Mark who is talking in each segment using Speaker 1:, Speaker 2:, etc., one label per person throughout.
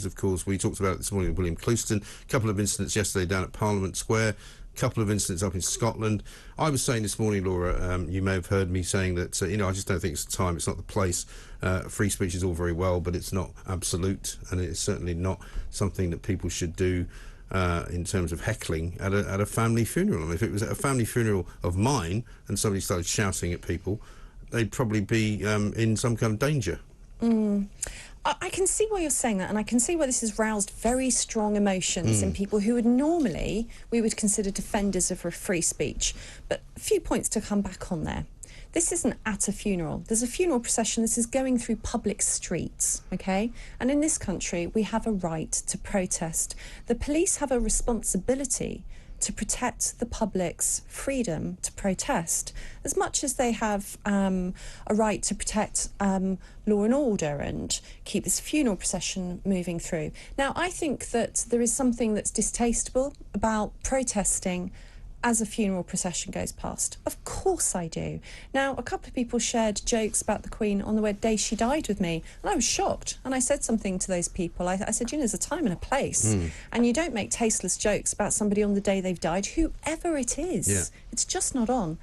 Speaker 1: is, of course, we talked about it this morning with William Clouston, a couple of incidents yesterday down at Parliament Square, a couple of incidents up in Scotland. I was saying this morning, Laura, you may have heard me saying that, I just don't think it's the time, it's not the place. Free speech is all very well, but it's not absolute, and it's certainly not something that people should do in terms of heckling at a family funeral. I mean, if it was at a family funeral of mine and somebody started shouting at people, they'd probably be in some kind of danger.
Speaker 2: I can see why you're saying that, and I can see why this has roused very strong emotions in people who would normally, we would consider defenders of free speech. But a few points to come back on there. This isn't at a funeral. There's a funeral procession. This is going through public streets, okay? And in this country, we have a right to protest. The police have a responsibility to protect the public's freedom to protest, as much as they have a right to protect law and order and keep this funeral procession moving through. Now, I think that there is something that's distasteful about protesting as a funeral procession goes past. Of course I do. Now, a couple of people shared jokes about the Queen on the day she died with me, and I was shocked. And I said something to those people. I said, there's a time and a place, and you don't make tasteless jokes about somebody on the day they've died, whoever it is. Yeah. It's just not on.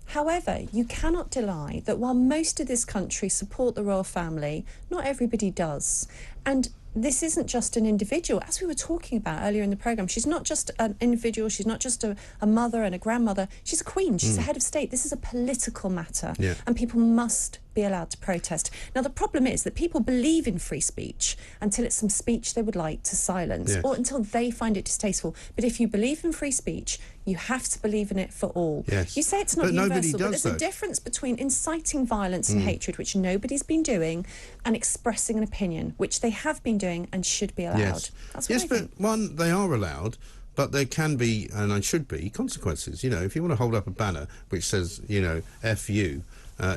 Speaker 2: However, you cannot deny that while most of this country support the royal family, not everybody does. And this isn't just an individual. As we were talking about earlier in the programme, she's not just an individual, she's not just a mother and a grandmother, she's a queen, she's a head of state. This is a political matter, and people must be allowed to protest. Now, the problem is that people believe in free speech until it's some speech they would like to silence, or until they find it distasteful. But if you believe in free speech, you have to believe in it for all. You say it's not universal, but there's a difference between inciting violence and hatred, which nobody's been doing, and expressing an opinion, which they have been doing and should be allowed. That's what I think.
Speaker 1: But one, they are allowed, but there can be, and should be, consequences. If you want to hold up a banner which says, F you,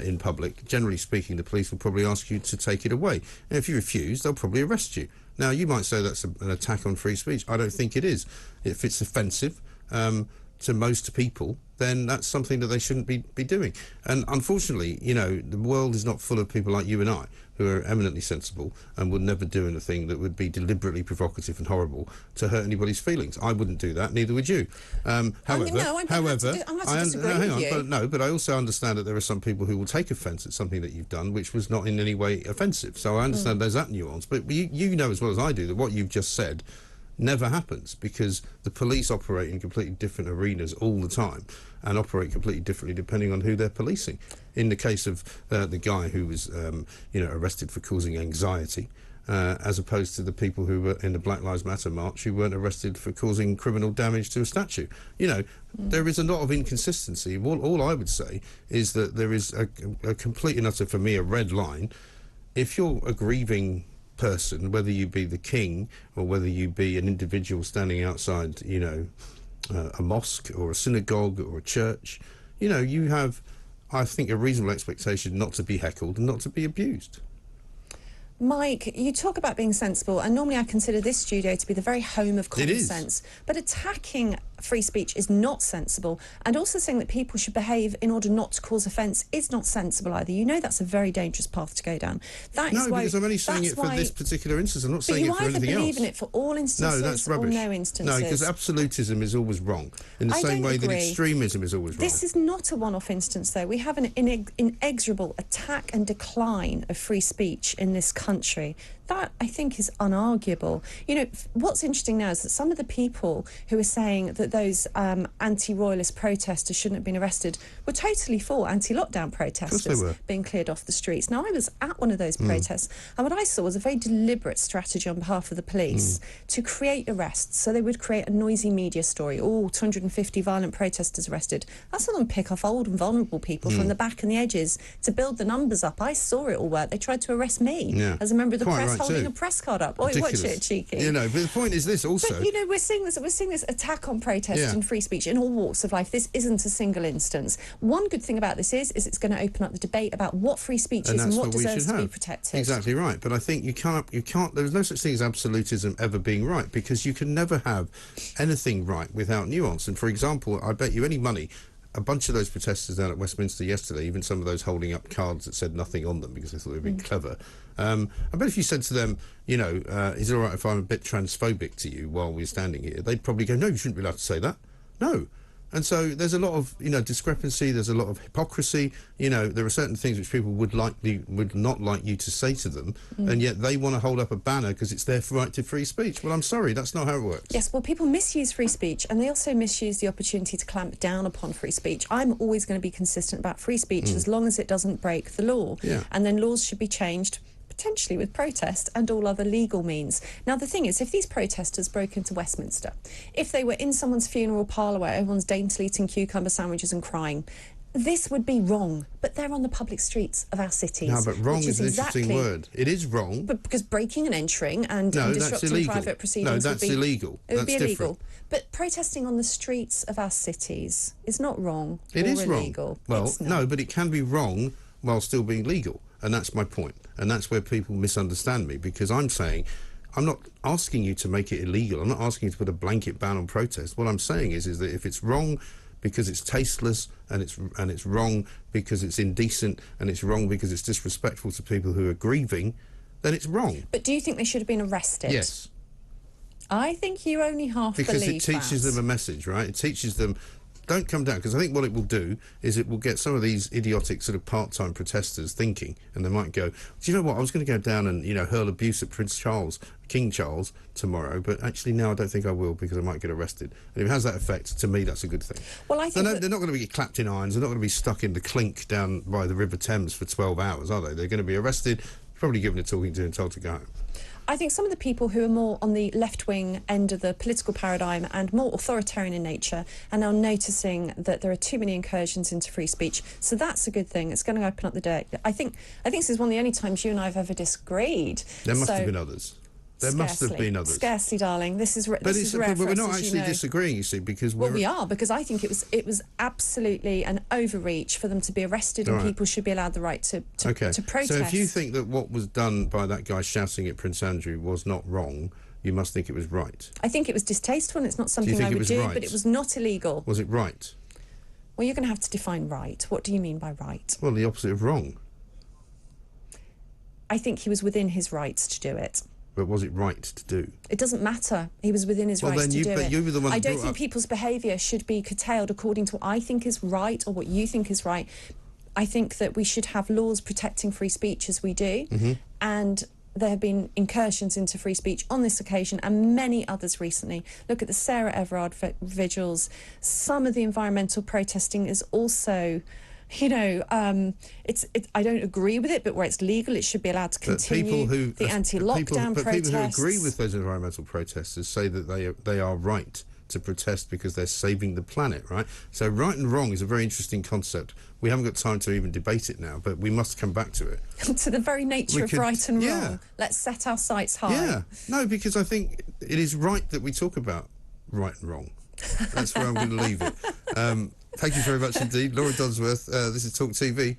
Speaker 1: in public, generally speaking, the police will probably ask you to take it away. And if you refuse, they'll probably arrest you. Now, you might say that's an attack on free speech. I don't think it is. If it's offensive to most people, then that's something that they shouldn't be doing. And unfortunately, the world is not full of people like you and I, who are eminently sensible and would never do anything that would be deliberately provocative and horrible to hurt anybody's feelings. I wouldn't do that, neither would you. However,
Speaker 2: I'm going to disagree with you.
Speaker 1: But I also understand that there are some people who will take offence at something that you've done which was not in any way offensive. So I understand there's that nuance. But you know as well as I do that what you've just said never happens, because the police operate in completely different arenas all the time and operate completely differently depending on who they're policing. In the case of the guy who was arrested for causing anxiety, as opposed to the people who were in the Black Lives Matter march who weren't arrested for causing criminal damage to a statue. There is a lot of inconsistency. All I would say is that there is a complete and utter, for me, a red line. If you're a grieving person, whether you be the king or whether you be an individual standing outside, a mosque or a synagogue or a church, you have, I think, a reasonable expectation not to be heckled and not to be abused.
Speaker 2: Mike, you talk about being sensible, and normally I consider this studio to be the very home of common sense. But attacking free speech is not sensible, and also saying that people should behave in order not to cause offence is not sensible either. That's a very dangerous path to go down.
Speaker 1: Because I'm only saying it for this particular instance. I'm not saying it for anything else.
Speaker 2: But you either believe in it for all instances
Speaker 1: that's rubbish.
Speaker 2: or no instances.
Speaker 1: No, because absolutism is always wrong, in the same way that extremism is always wrong.
Speaker 2: This is not a one-off instance, though. We have an inexorable attack and decline of free speech in this country. That, I think, is unarguable. What's interesting now is that some of the people who are saying that those anti-royalist protesters shouldn't have been arrested were totally for anti-lockdown protesters being cleared off the streets. Now, I was at one of those protests, and what I saw was a very deliberate strategy on behalf of the police to create arrests. So they would create a noisy media story. 250 violent protesters arrested. I saw them pick off old and vulnerable people from the back and the edges to build the numbers up. I saw it all work. They tried to arrest me as a member of the press, holding a press card up. Watch it, cheeky.
Speaker 1: But the point is this also.
Speaker 2: But we're seeing this attack on protest and free speech in all walks of life. This isn't a single instance. One good thing about this is it's going to open up the debate about what free speech is and what deserves to be protected.
Speaker 1: Exactly right. But I think you can't. There's no such thing as absolutism ever being right, because you can never have anything right without nuance. And for example, I bet you any money, a bunch of those protesters down at Westminster yesterday, even some of those holding up cards that said nothing on them because they thought they were being clever. I bet if you said to them, you know, is it all right if I'm a bit transphobic to you while we're standing here? They'd probably go, no, you shouldn't be allowed to say that. No. And so there's a lot of, you know, discrepancy, there's a lot of hypocrisy, you know, there are certain things which people would not like you to say to them, and yet they want to hold up a banner because it's their right to free speech. Well, I'm sorry, that's not how it works.
Speaker 2: Yes, well, people misuse free speech, and they also misuse the opportunity to clamp down upon free speech. I'm always going to be consistent about free speech as long as it doesn't break the law.
Speaker 1: Yeah.
Speaker 2: And then laws should be changed, potentially with protest and all other legal means. Now, the thing is, if these protesters broke into Westminster, if they were in someone's funeral parlour where everyone's daintily eating cucumber sandwiches and crying, this would be wrong. But they're on the public streets of our cities.
Speaker 1: No, but wrong is an interesting word. It is wrong.
Speaker 2: But because breaking and entering and disrupting private proceedings
Speaker 1: that's illegal.
Speaker 2: It would be illegal.
Speaker 1: Different.
Speaker 2: But protesting on the streets of our cities is not wrong.
Speaker 1: It is
Speaker 2: illegal.
Speaker 1: Wrong. Well, no, but it can be wrong while still being legal. And that's my point. And that's where people misunderstand me, because I'm saying, I'm not asking you to make it illegal. I'm not asking you to put a blanket ban on protest. What I'm saying is that if it's wrong because it's tasteless, and it's wrong because it's indecent, and it's wrong because it's disrespectful to people who are grieving, then it's wrong.
Speaker 2: But do you think they should have been arrested?
Speaker 1: Yes.
Speaker 2: I think you only half believe that.
Speaker 1: Because it teaches them a message, right? It teaches them, don't come down, because I think what it will do is it will get some of these idiotic sort of part-time protesters thinking, and they might go, do you know what, I was going to go down and, you know, hurl abuse at King Charles tomorrow, but actually now I don't think I will because I might get arrested. And if it has that effect, to me that's a good thing.
Speaker 2: Well, I think
Speaker 1: they're not going to be clapped in irons, they're not going to be stuck in the clink down by the River Thames for 12 hours, are they? They're going to be arrested, probably given a talking to and told to go home.
Speaker 2: I think some of the people who are more on the left-wing end of the political paradigm and more authoritarian in nature are now noticing that there are too many incursions into free speech. So that's a good thing. It's going to open up the day. I think this is one of the only times you and I have ever disagreed.
Speaker 1: There must have been others. There must have been others.
Speaker 2: Scarcely, darling. This is rare
Speaker 1: but
Speaker 2: for
Speaker 1: we're
Speaker 2: us,
Speaker 1: not
Speaker 2: as
Speaker 1: actually
Speaker 2: you know.
Speaker 1: disagreeing, you see, because
Speaker 2: we are, because I think it was absolutely an overreach for them to be arrested, and people should be allowed the right to protest.
Speaker 1: So if you think that what was done by that guy shouting at Prince Andrew was not wrong, you must think it was right.
Speaker 2: I think it was distasteful, and it's not something I would do, but it was not illegal.
Speaker 1: Was it right?
Speaker 2: Well, you're going to have to define right. What do you mean by right?
Speaker 1: Well, the opposite of wrong.
Speaker 2: I think he was within his rights to do it.
Speaker 1: But was it right to do?
Speaker 2: It doesn't matter. He was within his rights to do it.
Speaker 1: You were the one
Speaker 2: I don't think people's behaviour should be curtailed according to what I think is right or what you think is right. I think that we should have laws protecting free speech as we do, and there have been incursions into free speech on this occasion and many others recently. Look at the Sarah Everard vigils. Some of the environmental protesting is also... You know, I don't agree with it, but where it's legal, it should be allowed to continue. The anti-lockdown protests.
Speaker 1: People who agree with those environmental protesters say that they are right to protest because they're saving the planet, right? So right and wrong is a very interesting concept. We haven't got time to even debate it now, but we must come back to it.
Speaker 2: To the very nature of right and wrong. Let's set our sights high.
Speaker 1: Yeah, no, because I think it is right that we talk about right and wrong. That's where I'm going to leave it. Thank you very much indeed. Laura Dodsworth, this is talkTV.